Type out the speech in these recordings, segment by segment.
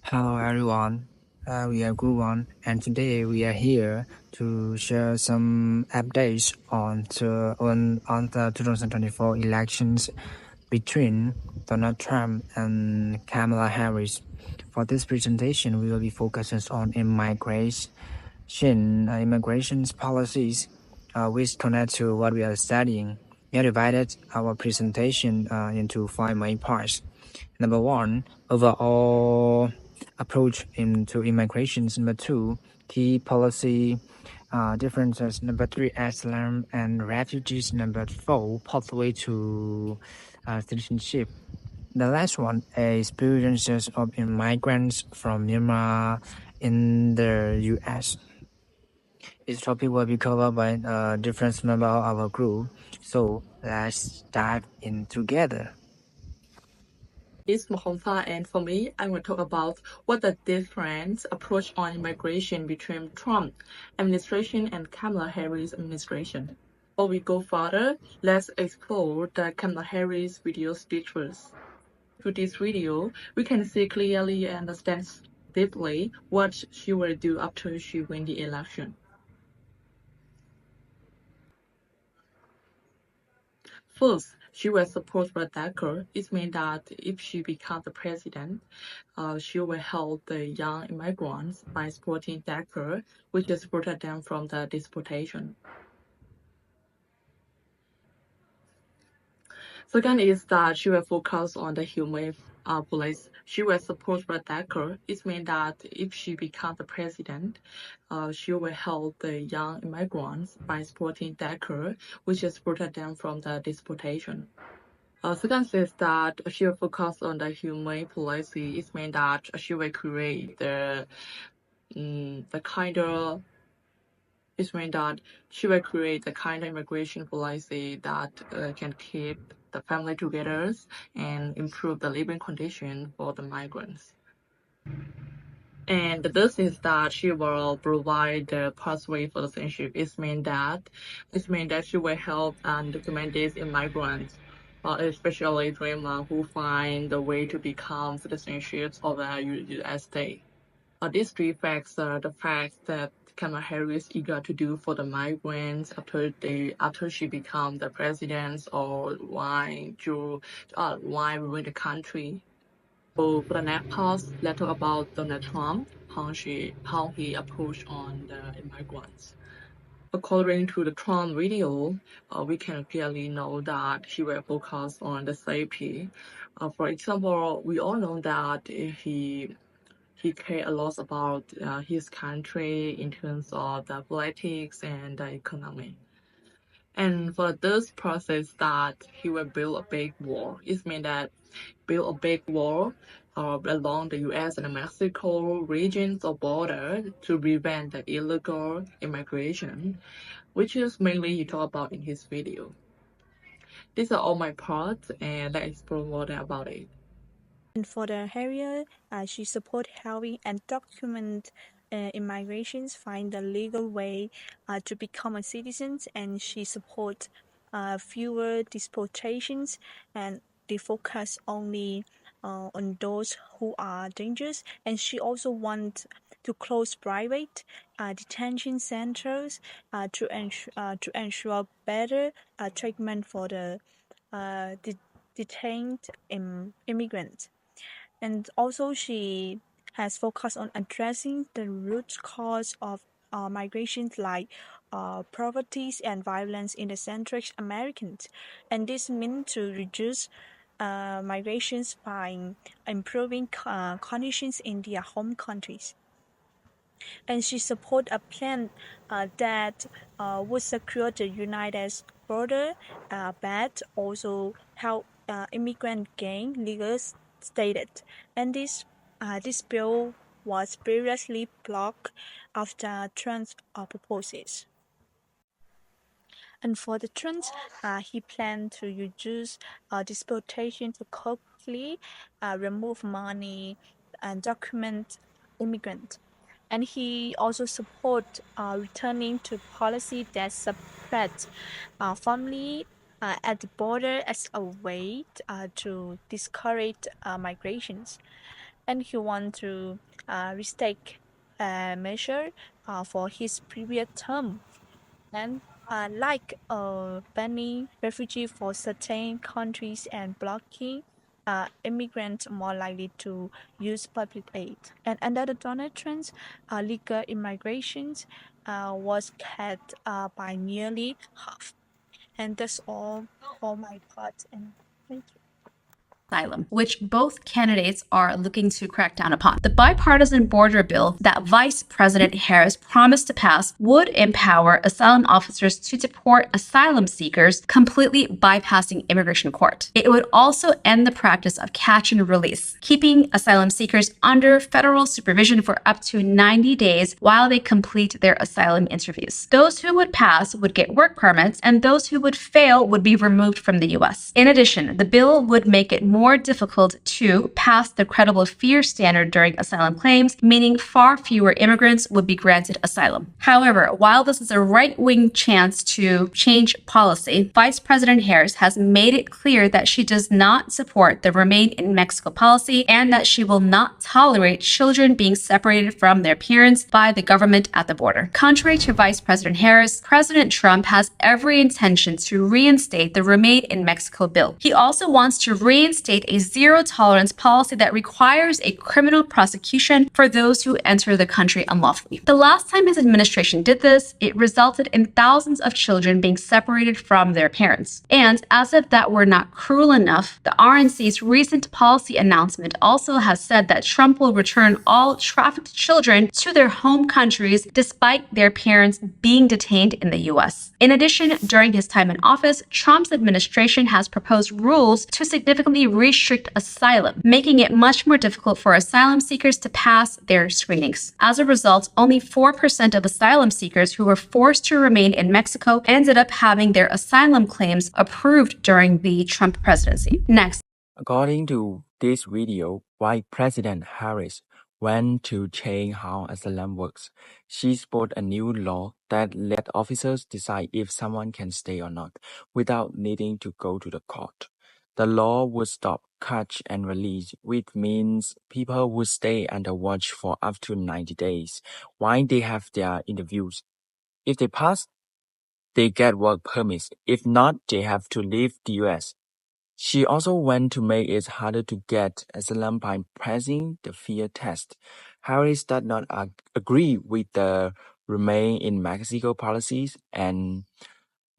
Hello everyone, we are Guwan, and today we are here to share some updates on the 2024 elections between Donald Trump and Kamala Harris. For this presentation, we will be focusing on immigration's policies, which connect to what we are studying. We have divided our presentation into 5 main parts. Number one, overall approach into immigration. Number two, key policy differences. Number three, asylum and refugees. Number four, pathway to citizenship. The last one, experiences of immigrants from Myanmar in the U.S. This topic will be covered by a different member of our group. So let's dive in together. It's Mohamfa, and for me, I will talk about what the different approach on immigration between Trump administration and Kamala Harris administration. Before we go further, let's explore the Kamala Harris video features. Through this video, we can see clearly and understand deeply what she will do after she wins the election. First, she will support the DACA. It means that if she becomes the president, she will help the young immigrants by supporting DACA, which is protect them from the deportation. Second is that she will focus on the humane policy. She will support the DACA. It means that if she becomes the president, she will help the young immigrants by supporting DACA, which is protect them from the deportation. Second is that she will focus on the humane policy. It means that she will create the kind of immigration policy that can keep the family together and improve the living condition for the migrants. And this is that she will provide the pathway for the citizenship. It means that she will help and document these immigrants, especially dreamers who find the way to become citizenships of the U.S. state. These three facts are the facts that Kamala Harris is eager to do for the migrants after she becomes the president or why we win the country. So for the next part, let's talk about Donald Trump, how he approached on the immigrants. According to the Trump video, we can clearly know that he will focus on the safety. For example, we all know that he cares a lot about his country in terms of the politics and the economy. And for this process that he will build a big wall. It means that build a big wall along the U.S. and Mexico regions or border to prevent the illegal immigration, which is mainly he talked about in his video. These are all my parts, and let's explore more about it. And for the Harrier, she support helping and document immigrations find the legal way to become a citizen, and she support fewer deportations, and they focus only on those who are dangerous. And she also wants to close private detention centers to ensure better treatment for the detained immigrants. And also she has focused on addressing the root cause of migrations like poverty and violence in the Central Americans. And this means to reduce migrations by improving conditions in their home countries. And she support a plan that would secure the United States border, but also help immigrant gain legal status. And this bill was previously blocked after Trump's proposals. And for the Trump, he planned to reduce deportation to quickly remove money and document immigrants. And he also support returning to policy that suppress family at the border as a way to discourage migrations. and he want to restate a measure for his previous term. And like banning refugees for certain countries and blocking immigrants more likely to use public aid. And under the Donald Trump, legal immigration was cut by nearly half. And that's all for my part. And thank you. Asylum, which both candidates are looking to crack down upon. The bipartisan border bill that Vice President Harris promised to pass would empower asylum officers to deport asylum seekers, completely bypassing immigration court. It would also end the practice of catch and release, keeping asylum seekers under federal supervision for up to 90 days while they complete their asylum interviews. Those who would pass would get work permits, and those who would fail would be removed from the U.S. In addition, the bill would make it more difficult to pass the credible fear standard during asylum claims, meaning far fewer immigrants would be granted asylum. However, while this is a right-wing chance to change policy, Vice President Harris has made it clear that she does not support the Remain in Mexico policy and that she will not tolerate children being separated from their parents by the government at the border. Contrary to Vice President Harris, President Trump has every intention to reinstate the Remain in Mexico bill. He also wants to reinstate a zero-tolerance policy that requires a criminal prosecution for those who enter the country unlawfully. The last time his administration did this, it resulted in thousands of children being separated from their parents. And as if that were not cruel enough, the RNC's recent policy announcement also has said that Trump will return all trafficked children to their home countries despite their parents being detained in the U.S. In addition, during his time in office, Trump's administration has proposed rules to significantly restrict asylum, making it much more difficult for asylum seekers to pass their screenings. As a result, only 4% of asylum seekers who were forced to remain in Mexico ended up having their asylum claims approved during the Trump presidency. Next. According to this video, Vice President Harris went to change how asylum works. She supported a new law that let officers decide if someone can stay or not, without needing to go to the court. The law would stop catch and release, which means people would stay under watch for up to 90 days while they have their interviews. If they pass, they get work permits. If not, they have to leave the US. She also went to make it harder to get asylum by pressing the fear test. Harris did not agree with the Remain in Mexico policies and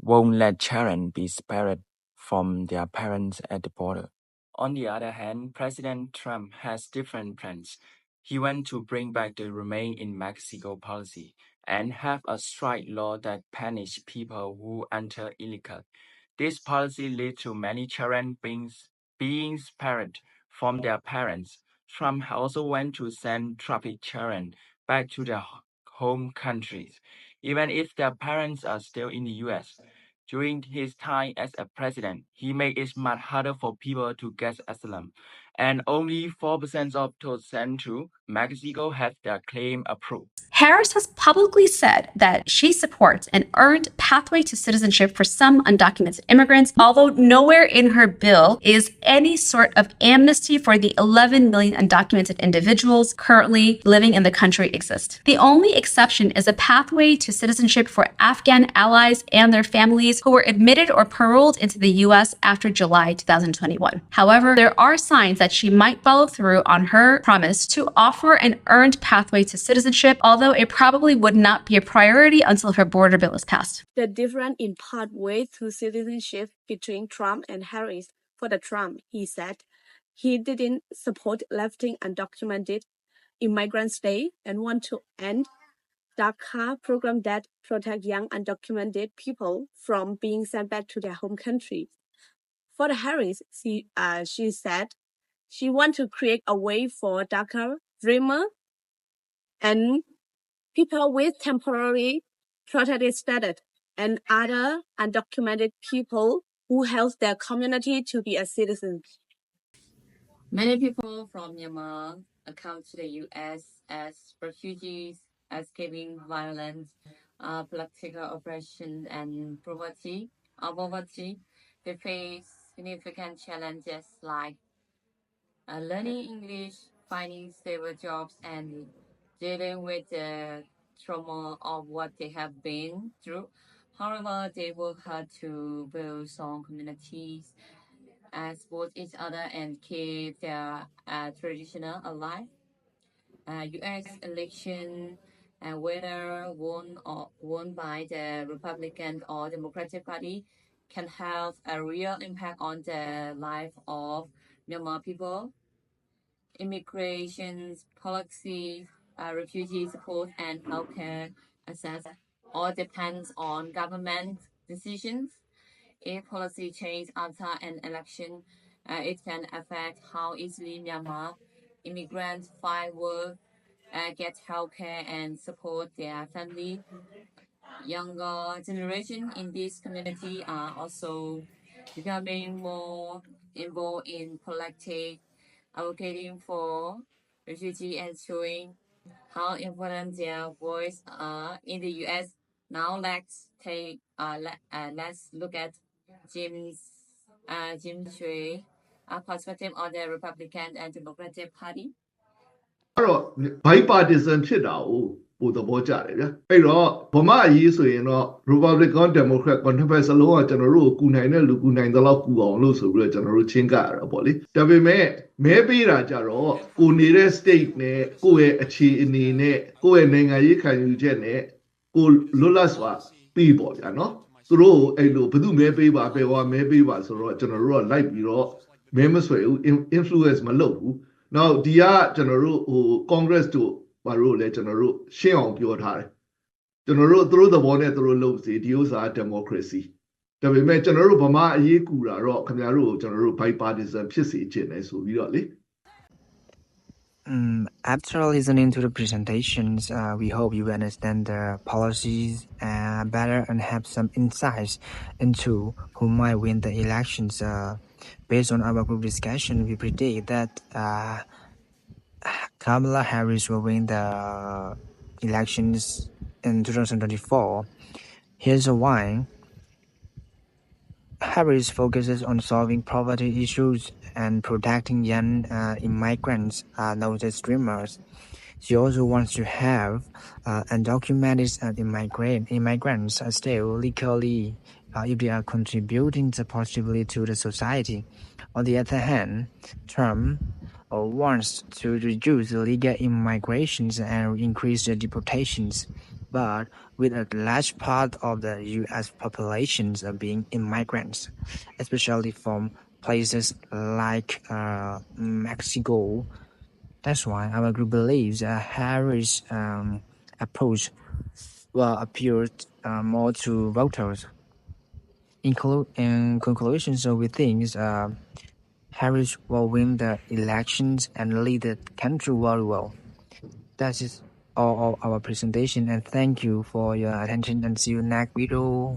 won't let children be separated from their parents at the border. On the other hand, President Trump has different plans. He wants to bring back the Remain in Mexico policy and have a strict law that punish people who enter illegally. This policy leads to many children being separated from their parents. Trump also wants to send trafficked children back to their home countries, even if their parents are still in the U.S. During his time as a president, he made it much harder for people to get asylum, and only 4% of those sent to Mexico have their claim approved. Harris has publicly said that she supports an earned pathway to citizenship for some undocumented immigrants, although nowhere in her bill is any sort of amnesty for the 11 million undocumented individuals currently living in the country exist. The only exception is a pathway to citizenship for Afghan allies and their families who were admitted or paroled into the U.S. after July 2021. However, there are signs that she might follow through on her promise to offer an earned pathway to citizenship, although it probably would not be a priority until her border bill is passed. The difference in pathway to citizenship between Trump and Harris. For the Trump, he said he didn't support letting undocumented immigrants stay and want to end DACA program that protect young undocumented people from being sent back to their home countries. For the Harris, she said she wants to create a way for DACA dreamer and people with temporary protected status and other undocumented people who help their community to be a citizen. Many people from Myanmar come to the U.S. as refugees, escaping violence, political oppression, and poverty. They face significant challenges like learning English, finding stable jobs, and dealing with the trauma of what they have been through. However, they work hard to build strong communities, support each other, and keep their traditional alive. U.S. election, whether won by the Republican or Democratic Party, can have a real impact on the life of Myanmar people. Immigration policy, refugee support, and healthcare access all depends on government decisions. If policy change after an election, it can affect how easily Myanmar immigrants find work, get healthcare, and support their family. Younger generation in this community are also becoming more involved in politics, advocating for refugees and showing how important their voice are in the U.S. Now let's look at Jim Chui perspective on the Republican and Democratic Party. တော့ bipartisan ဖြစ်တာကိုပိုသဘောကျတယ်ဗျအဲ့တော့ဗမာအရေးဆိုရင်တော့ Republican Democrat ကိုနှစ်ဖက်စလုံးကကျွန်တော်တို့ကိုကူနိုင်တဲ့လူကူနိုင်တဲ့လောက်ကူအောင်လို့ဆိုပြီးတော့ကျွန်တော်တို့ချင်းကရတာပေါ့လေဒါပေမဲ့မဲပေးတာကြတော့ကိုနေတဲ့ state နဲ့ကိုယ့်ရဲ့အခြေအနေနဲ့ကိုယ့်ရဲ့နိုင်ငံရေးခံယူချက်နဲ့ကိုလွတ်လပ်စွာပြီးပေါ့ဗျာနော်သူတို့အဲ့လိုဘယ်သူမဲပေးပါပဲဟောမဲပေးပါဆိုတော့ကျွန်တော်တို့ကလိုက်ပြီးတော့မဲမဆွဲဘူး influence မလုပ်ဘူးနောက်ဒီကကျွန်တော်တို့Congress တို့ဘာလို့လဲကျွန်တော်တို့ရှင်းအောင်ပြောထားတယ်ကျွန်တော်တို့သူတို့သဘောနဲ့သူတို့လုပ်စီဒီဥစ္စာ democracy ဒါပေမဲ့ကျွန်တော်တို့ဗမာအရေးကူတာတော့ခင်ဗျားတို့ကျွန်တော်တို့ bipartisan ဖြစ်စေချင်တယ်ဆိုပြီးတော့လေ After listening to the presentations, we hope you understand the policies better and have some insights into who might win the elections. Based on our group discussion, we predict that Kamala Harris will win the elections in 2024. Here's why. Harris focuses on solving poverty issues and protecting young immigrants, noted streamers. She also wants to have undocumented immigrants stay legally if they are contributing positively to the society. On the other hand, Trump wants to reduce illegal immigrations and increase the deportations, but with a large part of the U.S. populations being immigrants, especially from places like Mexico. That's why our group believes Harris' approach will appeal more to voters. In conclusion, so we think Harris will win the elections and lead the country very well. That is all of our presentation, and thank you for your attention, and see you next video.